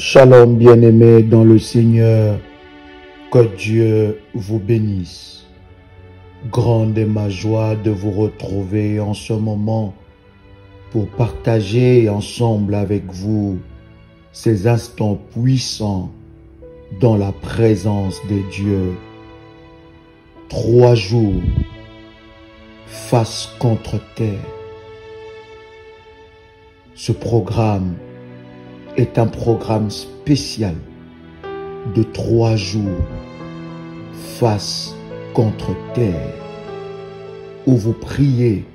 Shalom bien-aimés dans le Seigneur, que Dieu vous bénisse. Grande est ma joie de vous retrouver en ce moment pour partager ensemble avec vous ces instants puissants dans la présence de Dieu. 3 jours, face contre terre. Ce programme est un programme spécial de 3 jours, face contre terre, où vous priez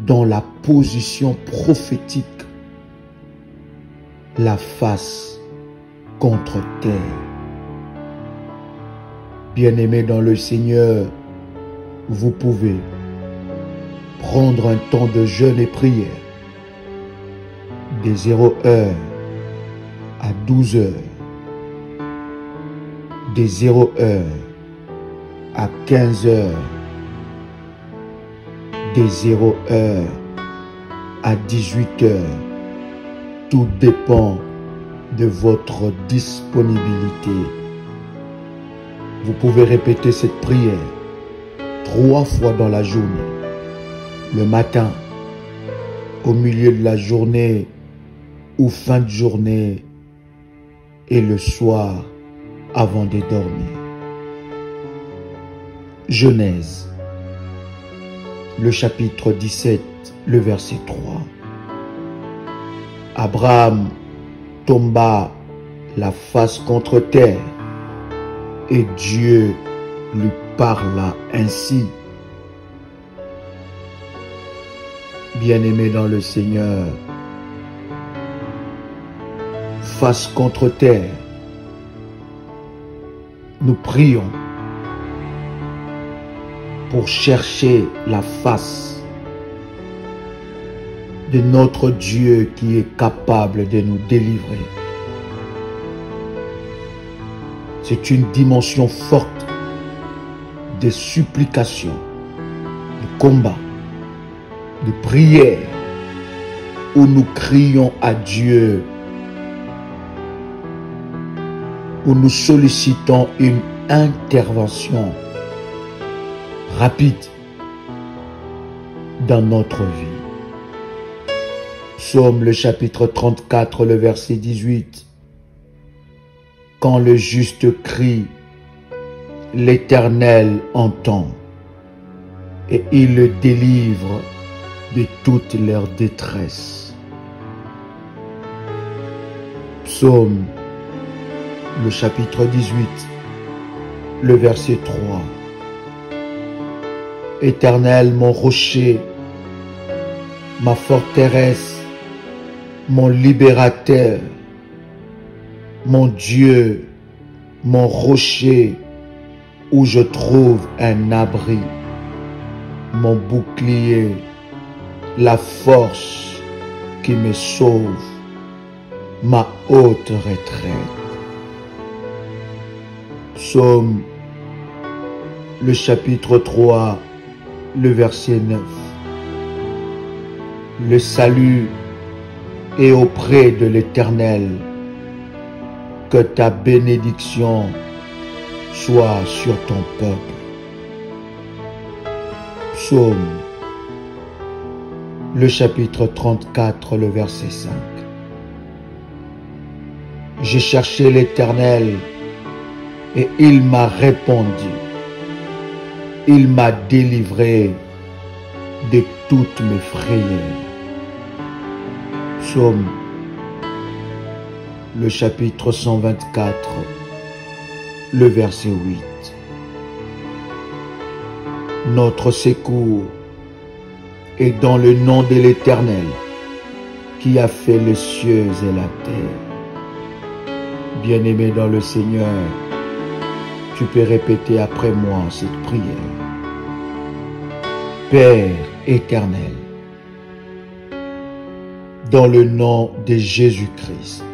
dans la position prophétique, la face contre terre. Bien-aimés dans le Seigneur, vous pouvez prendre un temps de jeûne et prière de 0h à 12h, de 0h à 15h, de 0h à 18h. Tout dépend de votre disponibilité. Vous pouvez répéter cette prière 3 fois dans la journée. Le matin, au milieu de la journée ou fin de journée, et le soir avant de dormir. Genèse, le chapitre 17, le verset 3. Abraham tomba la face contre terre, et Dieu lui parla ainsi. Bien-aimé dans le Seigneur, face contre terre, nous prions pour chercher la face de notre Dieu qui est capable de nous délivrer. C'est une dimension forte de supplication, de combat, de prière, où nous crions à Dieu, où nous sollicitons une intervention rapide dans notre vie. Psaume le chapitre 34, le verset 18. Quand le juste crie, l'Éternel entend et il le délivre de toute leur détresse. Psaume le chapitre 18, le verset 3. Éternel, mon rocher, ma forteresse, mon libérateur, mon Dieu, mon rocher, où je trouve un abri, mon bouclier, la force qui me sauve, ma haute retraite. Psaume, le chapitre 3, le verset 9. Le salut est auprès de l'Éternel. Que ta bénédiction soit sur ton peuple. Psaume, le chapitre 34, le verset 5. J'ai cherché l'Éternel et il m'a répondu. Il m'a délivré de toutes mes frayeurs. Psaume, le chapitre 124, le verset 8. Notre secours est dans le nom de l'Éternel qui a fait les cieux et la terre. Bien-aimé dans le Seigneur, tu peux répéter après moi cette prière. Père éternel, dans le nom de Jésus-Christ,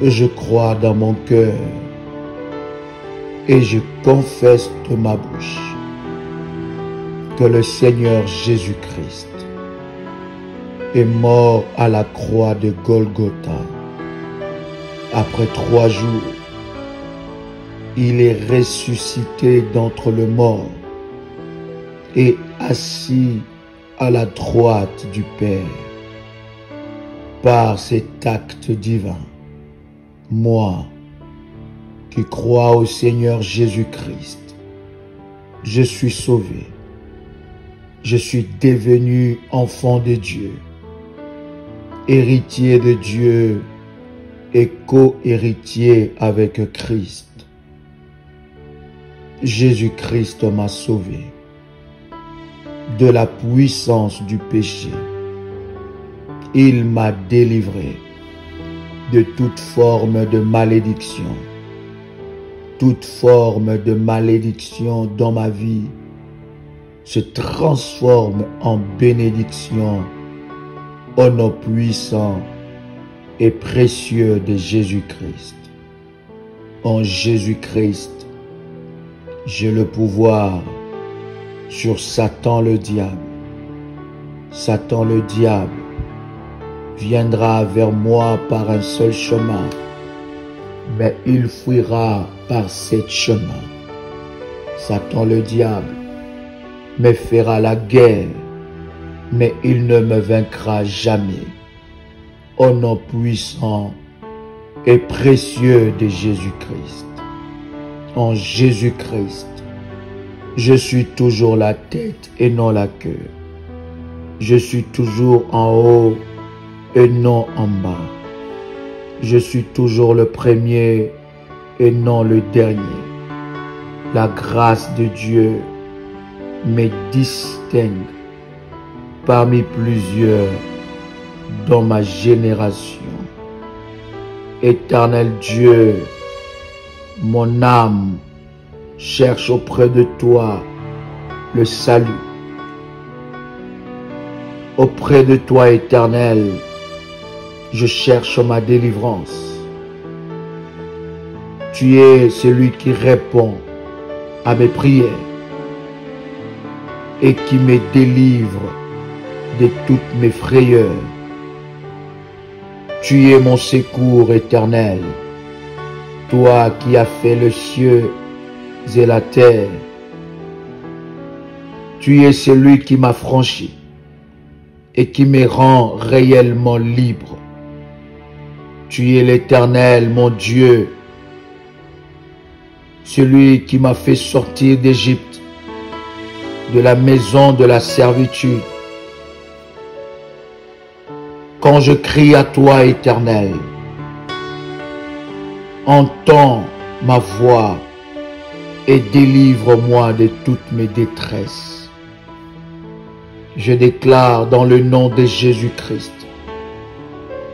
je crois dans mon cœur et je confesse de ma bouche que le Seigneur Jésus-Christ est mort à la croix de Golgotha. Après 3 jours, il est ressuscité d'entre les morts et assis à la droite du Père. Par cet acte divin, moi, qui crois au Seigneur Jésus-Christ, je suis sauvé. Je suis devenu enfant de Dieu, héritier de Dieu et co-héritier avec Christ. Jésus-Christ m'a sauvé de la puissance du péché. Il m'a délivré de toute forme de malédiction. Toute forme de malédiction dans ma vie se transforme en bénédiction au nom puissant et précieux de Jésus-Christ. En Jésus-Christ, j'ai le pouvoir sur Satan le diable. Satan le diable viendra vers moi par un seul chemin, mais il fuira par 7 chemins. Satan le diable me fera la guerre, mais il ne me vaincra jamais. Au nom puissant et précieux de Jésus-Christ. En Jésus-Christ, je suis toujours la tête et non la queue. Je suis toujours en haut et non en bas. Je suis toujours le premier et non le dernier. La grâce de Dieu me distingue parmi plusieurs dans ma génération. Éternel Dieu, mon âme cherche auprès de toi le salut. Auprès de toi, Éternel, je cherche ma délivrance. Tu es celui qui répond à mes prières et qui me délivre de toutes mes frayeurs. Tu es mon secours éternel, toi qui as fait le ciel et la terre. Tu es celui qui m'a franchi et qui me rend réellement libre. Tu es l'Éternel, mon Dieu, celui qui m'a fait sortir d'Égypte, de la maison de la servitude. Quand je crie à toi, Éternel, entends ma voix et délivre-moi de toutes mes détresses. Je déclare dans le nom de Jésus-Christ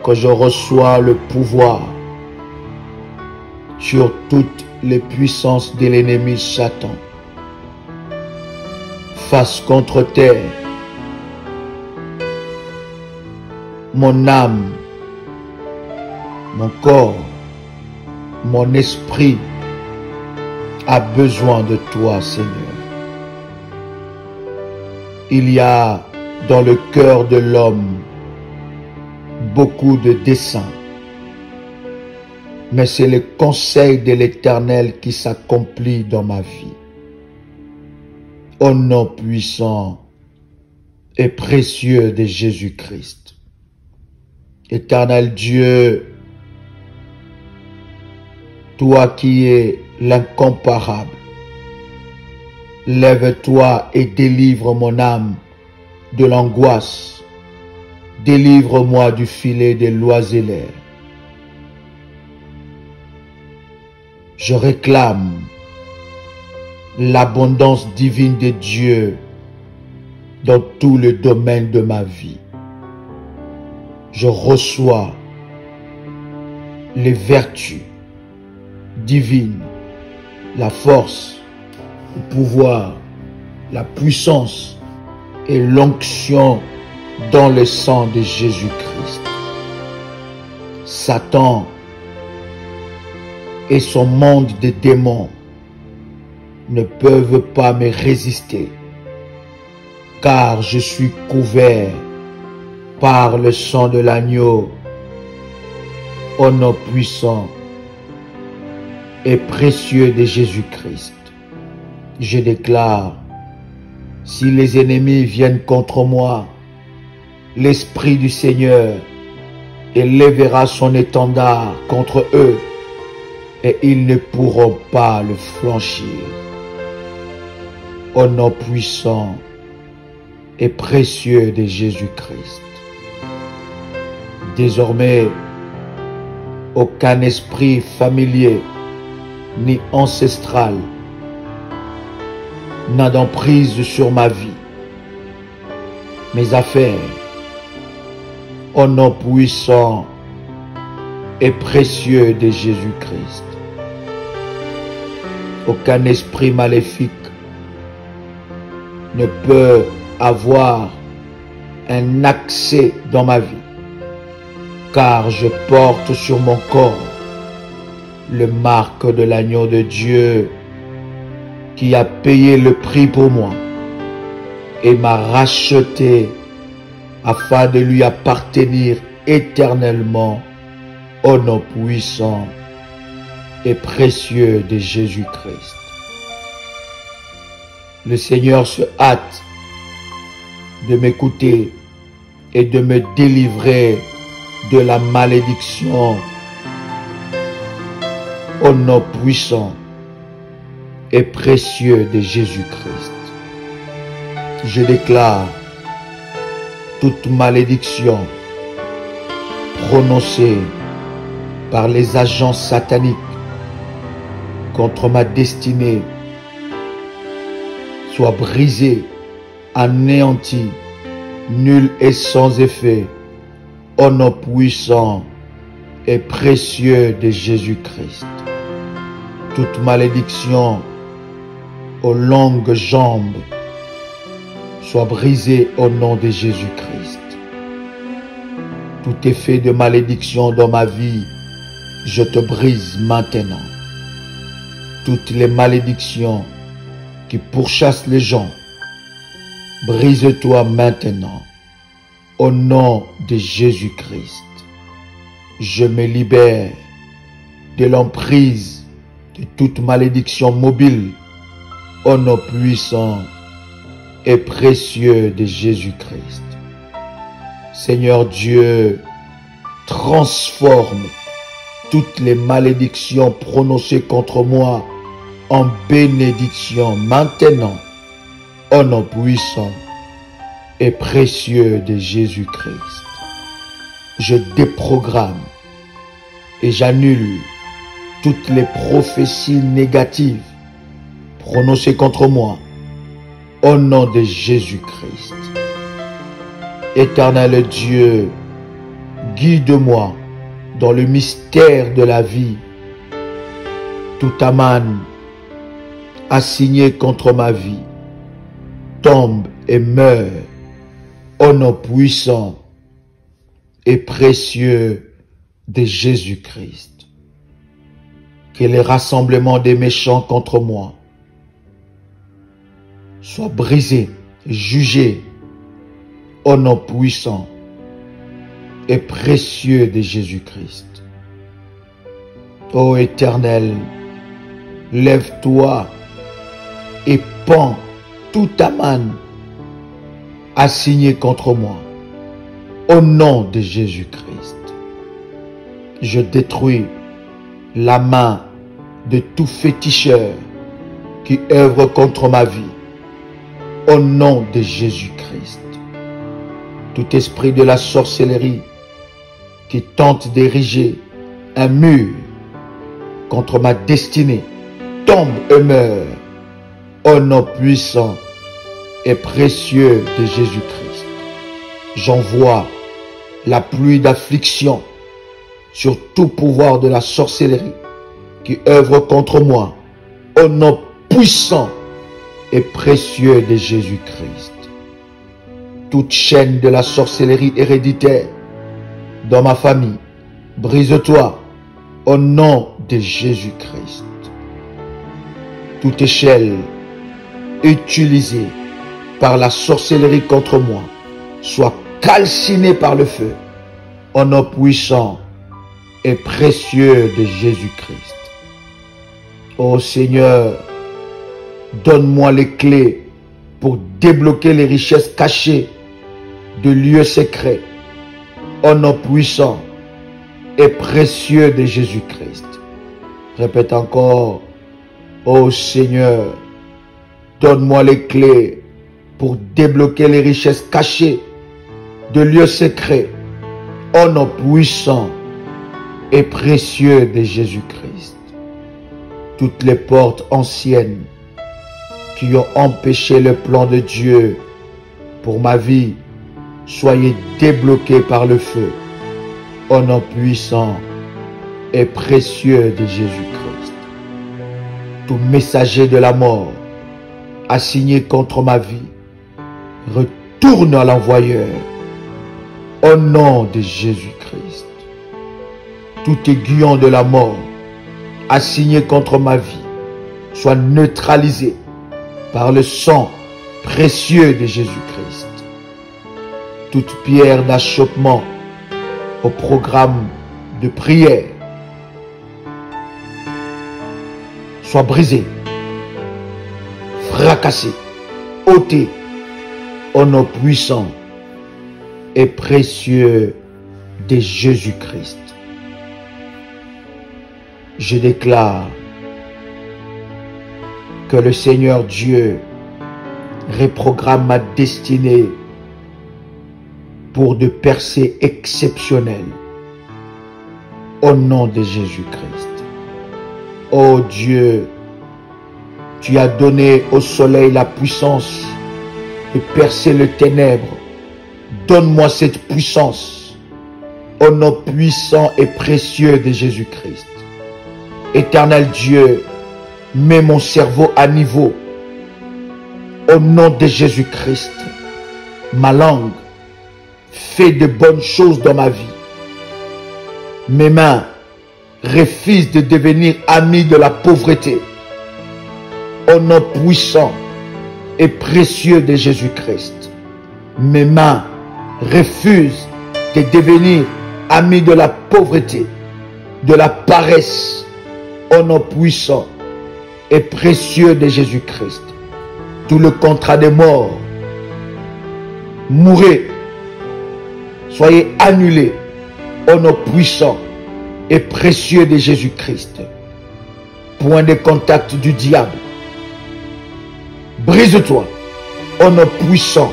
que je reçois le pouvoir sur toutes les puissances de l'ennemi Satan. Face contre terre, mon âme, mon corps, mon esprit a besoin de toi, Seigneur. Il y a dans le cœur de l'homme beaucoup de desseins, mais c'est le conseil de l'Éternel qui s'accomplit dans ma vie. Au nom puissant et précieux de Jésus-Christ. Éternel Dieu, toi qui es l'incomparable, lève-toi et délivre mon âme de l'angoisse. Délivre-moi du filet des l'oiseleur. Je réclame l'abondance divine de Dieu dans tout le domaine de ma vie. Je reçois les vertus divines, la force, le pouvoir, la puissance et l'onction dans le sang de Jésus-Christ. Satan et son monde de démons ne peuvent pas me résister, car je suis couvert par le sang de l'agneau, au nom puissant et précieux de Jésus-Christ. Je déclare, si les ennemis viennent contre moi, l'Esprit du Seigneur élèvera son étendard contre eux et ils ne pourront pas le franchir. Au nom puissant et précieux de Jésus-Christ. Désormais, aucun esprit familier ni ancestral n'a d'emprise sur ma vie, mes affaires, au nom puissant et précieux de Jésus-Christ. Aucun esprit maléfique ne peut avoir un accès dans ma vie, car je porte sur mon corps le marque de l'agneau de Dieu qui a payé le prix pour moi et m'a racheté afin de lui appartenir éternellement au nom puissant et précieux de Jésus-Christ. Le Seigneur se hâte de m'écouter et de me délivrer de la malédiction au nom puissant et précieux de Jésus-Christ. Je déclare toute malédiction prononcée par les agents sataniques contre ma destinée soit brisée, anéantie, nulle et sans effet, au nom puissant et précieux de Jésus-Christ. Toute malédiction aux longues jambes soit brisée au nom de Jésus-Christ. Tout effet de malédiction dans ma vie, je te brise maintenant. Toutes les malédictions qui pourchassent les gens, brise-toi maintenant. Au nom de Jésus-Christ, je me libère de l'emprise de toute malédiction mobile au nom puissant et précieux de Jésus-Christ. Seigneur Dieu, transforme toutes les malédictions prononcées contre moi en bénédiction maintenant, au nom puissant et précieux de Jésus-Christ. Je déprogramme et j'annule toutes les prophéties négatives prononcées contre moi au nom de Jésus-Christ. Éternel Dieu, guide-moi dans le mystère de la vie. Tout aman assigné contre ma vie tombe et meurt au nom puissant et précieux de Jésus-Christ. Que les rassemblements des méchants contre moi soient brisés, jugés au nom puissant et précieux de Jésus-Christ. Ô Éternel, lève-toi et pends tout aman assigné contre moi. Au nom de Jésus-Christ, je détruis la main de tout féticheur qui œuvre contre ma vie. Au nom de Jésus-Christ, tout esprit de la sorcellerie qui tente d'ériger un mur contre ma destinée tombe et meurt au nom puissant et précieux de Jésus-Christ. J'envoie la pluie d'affliction sur tout pouvoir de la sorcellerie qui œuvre contre moi au nom puissant et précieux de Jésus-Christ. Toute chaîne de la sorcellerie héréditaire dans ma famille, brise-toi au nom de Jésus-Christ. Toute échelle utilisée par la sorcellerie contre moi soit calcinés par le feu. Au nom puissant et précieux de Jésus-Christ. Ô Seigneur, donne-moi les clés pour débloquer les richesses cachées de lieux secrets. Au nom puissant et précieux de Jésus-Christ. Répète encore. Ô Seigneur, donne-moi les clés pour débloquer les richesses cachées de lieux secrets. Au nom puissant et précieux de Jésus-Christ. Toutes les portes anciennes qui ont empêché le plan de Dieu pour ma vie, soyez débloquées par le feu. Au nom puissant et précieux de Jésus-Christ. Tout messager de la mort assigné contre ma vie, retourne à l'envoyeur. Au nom de Jésus-Christ. Tout aiguillon de la mort assigné contre ma vie soit neutralisé par le sang précieux de Jésus-Christ. Toute pierre d'achoppement au programme de prière soit brisée, fracassée, ôtée au nom puissant et précieux de Jésus-Christ. Je déclare que le Seigneur Dieu reprogramme ma destinée pour de percées exceptionnelles au nom de Jésus-Christ. Ô Dieu, tu as donné au soleil la puissance de percer les ténèbres. Donne-moi cette puissance au nom puissant et précieux de Jésus-Christ. Éternel Dieu, mets mon cerveau à niveau au nom de Jésus-Christ. Ma langue fait de bonnes choses dans ma vie. Mes mains refusent de devenir amis de la pauvreté. Au nom puissant et précieux de Jésus-Christ. Mes mains refusent de devenir amis de la pauvreté, de la paresse. Au nom puissant et précieux de Jésus-Christ. Tout le contrat de mort, mourez, soyez annulés au nom puissant et précieux de Jésus-Christ. Point de contact du diable. Brise-toi au nom puissant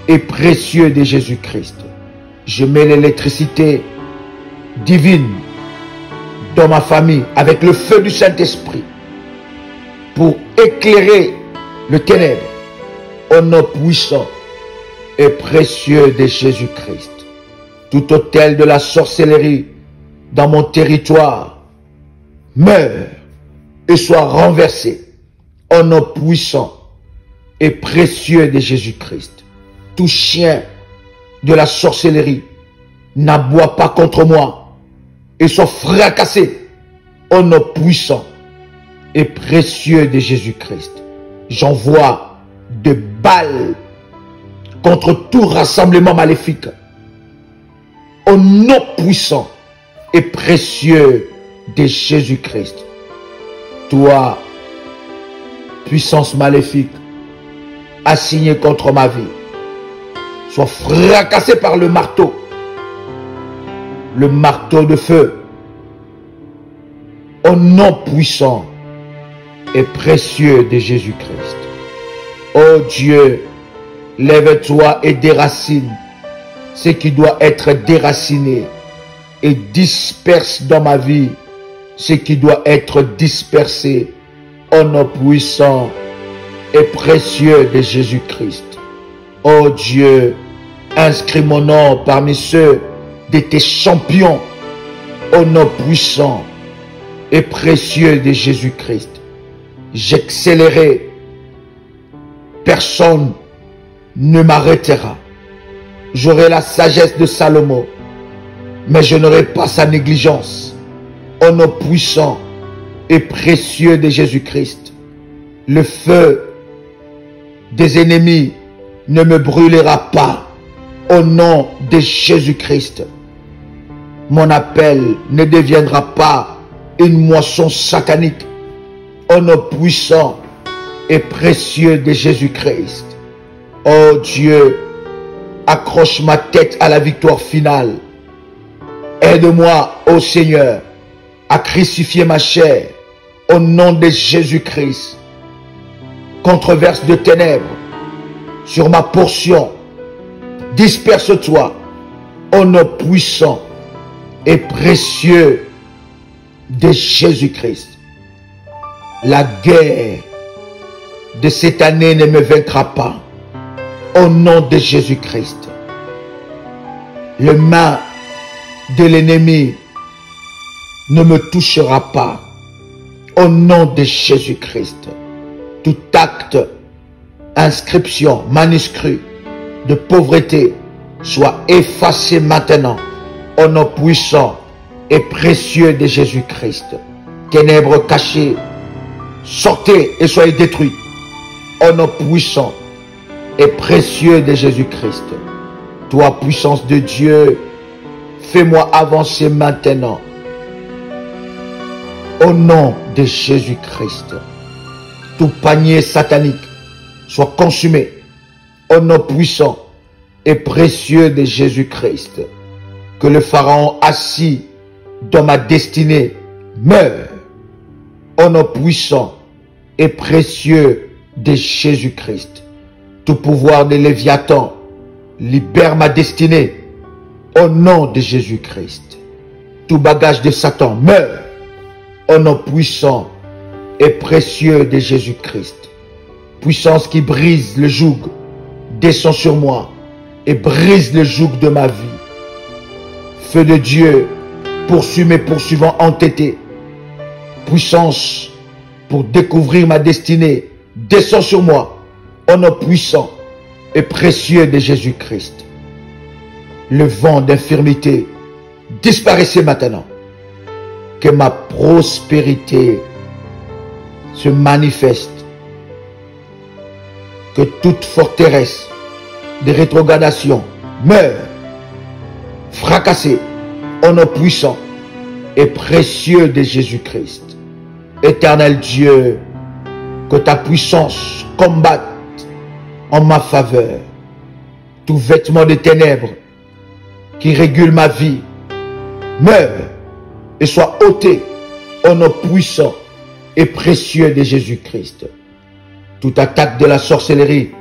et précieux de Jésus-Christ. Je mets l'électricité divine dans ma famille avec le feu du Saint-Esprit pour éclairer le ténèbre au nom puissant et précieux de Jésus-Christ. Tout autel de la sorcellerie dans mon territoire meurt et soit renversé au nom puissant et précieux de Jésus-Christ. Tout chien de la sorcellerie n'aboie pas contre moi et soit fracassé au nom puissant et précieux de Jésus-Christ. J'envoie de balles contre tout rassemblement maléfique au nom puissant et précieux de Jésus-Christ. Toi, puissance maléfique assignée contre ma vie, sois fracassé par le marteau de feu, au nom puissant et précieux de Jésus-Christ. Ô Dieu, lève-toi et déracine ce qui doit être déraciné et disperse dans ma vie ce qui doit être dispersé au nom puissant et précieux de Jésus-Christ. Ô Dieu, inscris mon nom parmi ceux de tes champions au nom puissant et précieux de Jésus-Christ. J'accélérerai, personne ne m'arrêtera. J'aurai la sagesse de Salomon, mais je n'aurai pas sa négligence. Au nom puissant et précieux de Jésus-Christ, le feu des ennemis ne me brûlera pas. Au nom de Jésus-Christ, mon appel ne deviendra pas une moisson satanique. Au nom puissant et précieux de Jésus-Christ. Oh Dieu, accroche ma tête à la victoire finale. Aide-moi, ô Seigneur, à crucifier ma chair au nom de Jésus-Christ. Controverse de ténèbres sur ma portion, disperse-toi au nom puissant et précieux de Jésus-Christ. La guerre de cette année ne me vaincra pas au nom de Jésus-Christ. Le main de l'ennemi ne me touchera pas au nom de Jésus-Christ. Tout acte, inscription, manuscrit de pauvreté soit effacé maintenant au nom puissant et précieux de Jésus-Christ. Ténèbres cachées, sortez et soyez détruits au nom puissant et précieux de Jésus-Christ. Toi, puissance de Dieu, fais-moi avancer maintenant. Au nom de Jésus-Christ, tout panier satanique soit consumé. Au nom puissant et précieux de Jésus-Christ. Que le Pharaon assis dans ma destinée meure. Au nom puissant et précieux de Jésus-Christ. Tout pouvoir de Léviathan libère ma destinée. Au nom de Jésus-Christ. Tout bagage de Satan meurt. Au nom puissant et précieux de Jésus-Christ. Puissance qui brise le joug, descend sur moi et brise le joug de ma vie. Feu de Dieu, poursuis mes poursuivants entêtés. Puissance pour découvrir ma destinée, descend sur moi, au nom puissant et précieux de Jésus-Christ. Le vent d'infirmité, disparaissez maintenant. Que ma prospérité se manifeste. Que toute forteresse de rétrogradation meure, fracassée au nom puissant et précieux de Jésus-Christ. Éternel Dieu, que ta puissance combatte en ma faveur. Tout vêtement de ténèbres qui régule ma vie meure et soit ôté au nom puissant et précieux de Jésus-Christ. Toute attaque de la sorcellerie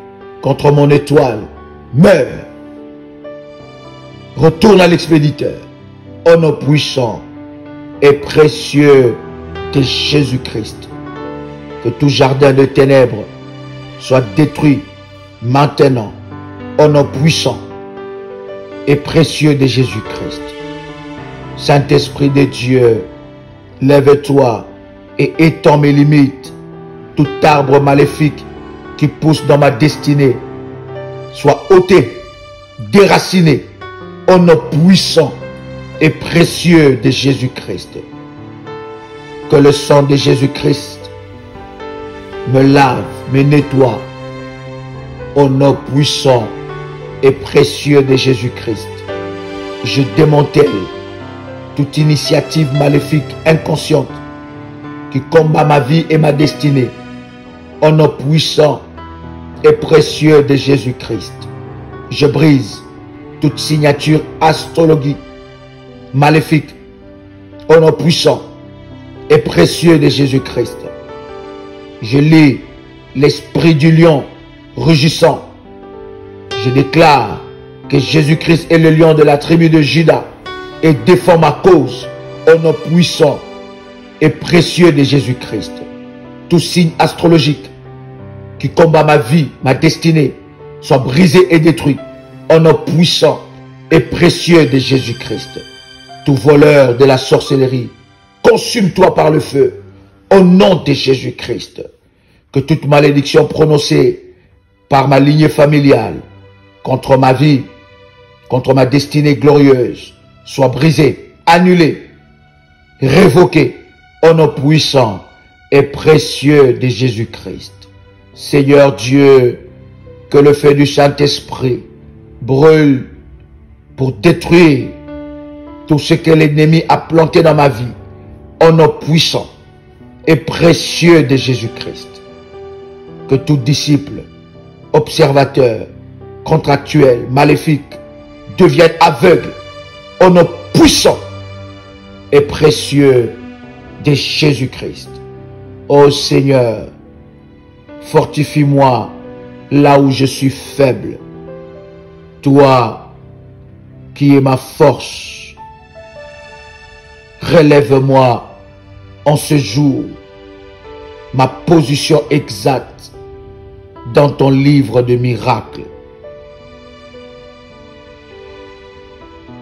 contre mon étoile meurt. Retourne à l'expéditeur au nom puissant et précieux de Jésus-Christ. Que tout jardin de ténèbres soit détruit maintenant au nom puissant et précieux de Jésus-Christ. Saint-Esprit de Dieu, lève-toi et étends mes limites. Tout arbre maléfique qui pousse dans ma destinée soit ôté, déraciné au nom puissant et précieux de Jésus-Christ. Que le sang de Jésus-Christ me lave, me nettoie au nom puissant et précieux de Jésus-Christ. Je démantèle toute initiative maléfique inconsciente qui combat ma vie et ma destinée au nom puissant et précieux de Jésus-Christ. Je brise toute signature astrologique maléfique au nom puissant et précieux de Jésus-Christ. Je lis l'esprit du lion rugissant. Je déclare que Jésus-Christ est le lion de la tribu de Juda et défend ma cause au nom puissant et précieux de Jésus-Christ. Tout signe astrologique qui combat ma vie, ma destinée, soit brisé et détruit au nom puissant et précieux de Jésus-Christ. Tout voleur de la sorcellerie, consume-toi par le feu au nom de Jésus-Christ. Que toute malédiction prononcée par ma lignée familiale contre ma vie, contre ma destinée glorieuse, soit brisée, annulée, révoquée au nom puissant et précieux de Jésus-Christ. Seigneur Dieu, que le feu du Saint-Esprit brûle pour détruire tout ce que l'ennemi a planté dans ma vie, au nom puissant et précieux de Jésus-Christ. Que tout disciple, observateur, contractuel, maléfique, devienne aveugle, au nom puissant et précieux de Jésus-Christ. Ô Seigneur, fortifie-moi là où je suis faible. Toi qui es ma force, relève-moi en ce jour ma position exacte dans ton livre de miracles.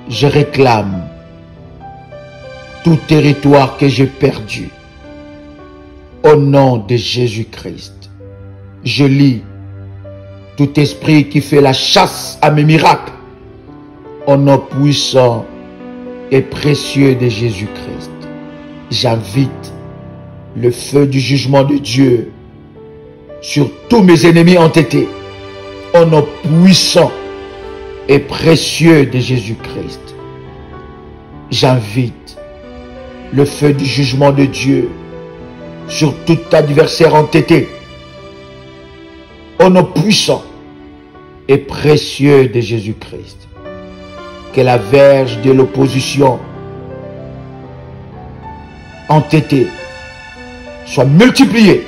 Je réclame tout territoire que j'ai perdu au nom de Jésus-Christ. Je lis tout esprit qui fait la chasse à mes miracles au nom puissant et précieux de Jésus-Christ. J'invite le feu du jugement de Dieu sur tous mes ennemis entêtés au nom puissant et précieux de Jésus-Christ. J'invite le feu du jugement de Dieu sur tout adversaire entêté au nom puissant et précieux de Jésus-Christ. Que la verge de l'opposition entêtée soit multipliée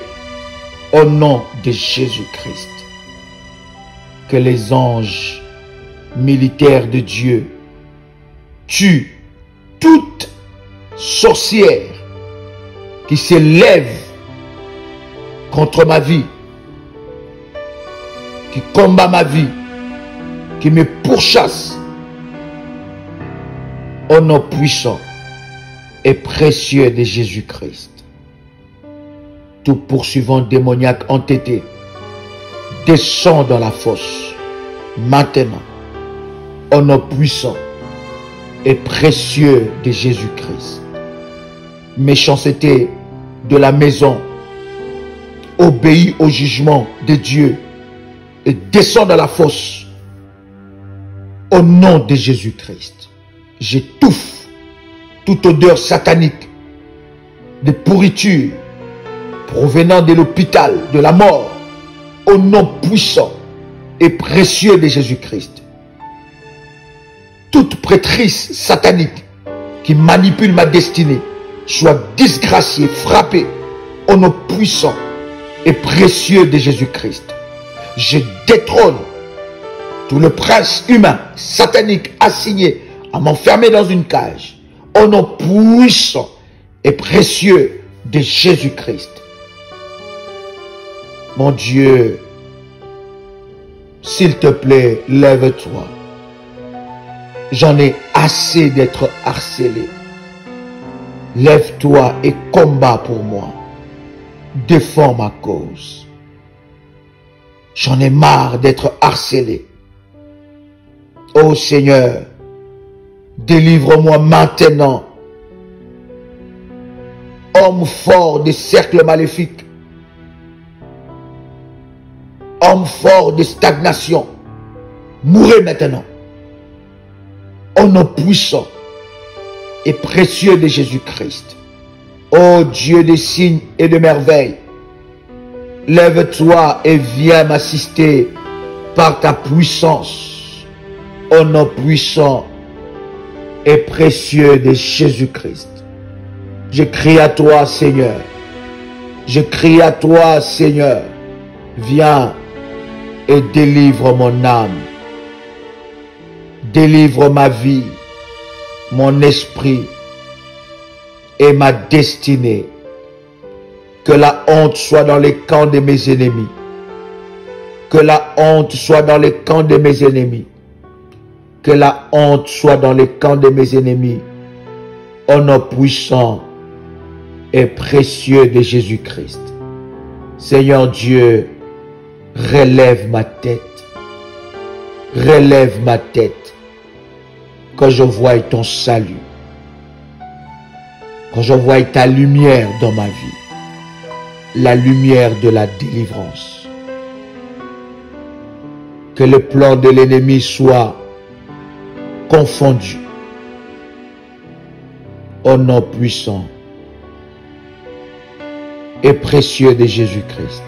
au nom de Jésus-Christ. Que les anges militaires de Dieu tuent toute sorcière qui s'élève contre ma vie, qui combat ma vie, qui me pourchasse au nom puissant et précieux de Jésus-Christ. Tout poursuivant démoniaque entêté descend dans la fosse maintenant au nom puissant et précieux de Jésus-Christ. Méchanceté de la maison, obéis au jugement de Dieu et descend dans la fosse au nom de Jésus-Christ. J'étouffe toute odeur satanique de pourriture provenant de l'hôpital, de la mort, au nom puissant et précieux de Jésus-Christ. Toute prêtrise satanique qui manipule ma destinée soit disgraciée, frappée au nom puissant et précieux de Jésus-Christ. Je détrône tout le prince humain satanique assigné à m'enfermer dans une cage au nom puissant et précieux de Jésus-Christ. Mon Dieu, s'il te plaît, lève-toi. J'en ai assez d'être harcelé. Lève-toi et combat pour moi. Défends ma cause. J'en ai marre d'être harcelé. Ô Seigneur, délivre-moi maintenant. Homme fort des cercles maléfiques. Homme fort de stagnation. Mourez maintenant. Au nom puissant et précieux de Jésus-Christ. Ô Dieu des signes et de merveilles, lève-toi et viens m'assister par ta puissance. Au nom puissant et précieux de Jésus-Christ. Je crie à toi, Seigneur. Je crie à toi, Seigneur. Viens et délivre mon âme. Délivre ma vie, mon esprit et ma destinée. Que la honte soit dans les camps de mes ennemis. Que la honte soit dans les camps de mes ennemis. Que la honte soit dans les camps de mes ennemis. Au nom puissant et précieux de Jésus-Christ. Seigneur Dieu, relève ma tête. Relève ma tête. Quand je vois ton salut. Quand je vois ta lumière dans ma vie. La lumière de la délivrance. Que le plan de l'ennemi soit confondus. Au nom puissant et précieux de Jésus-Christ.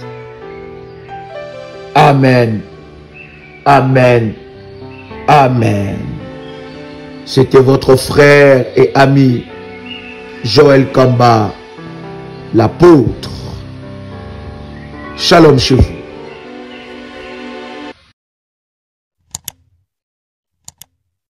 Amen. Amen. Amen. C'était votre frère et ami Joël Kamba, l'apôtre. Shalom chez vous.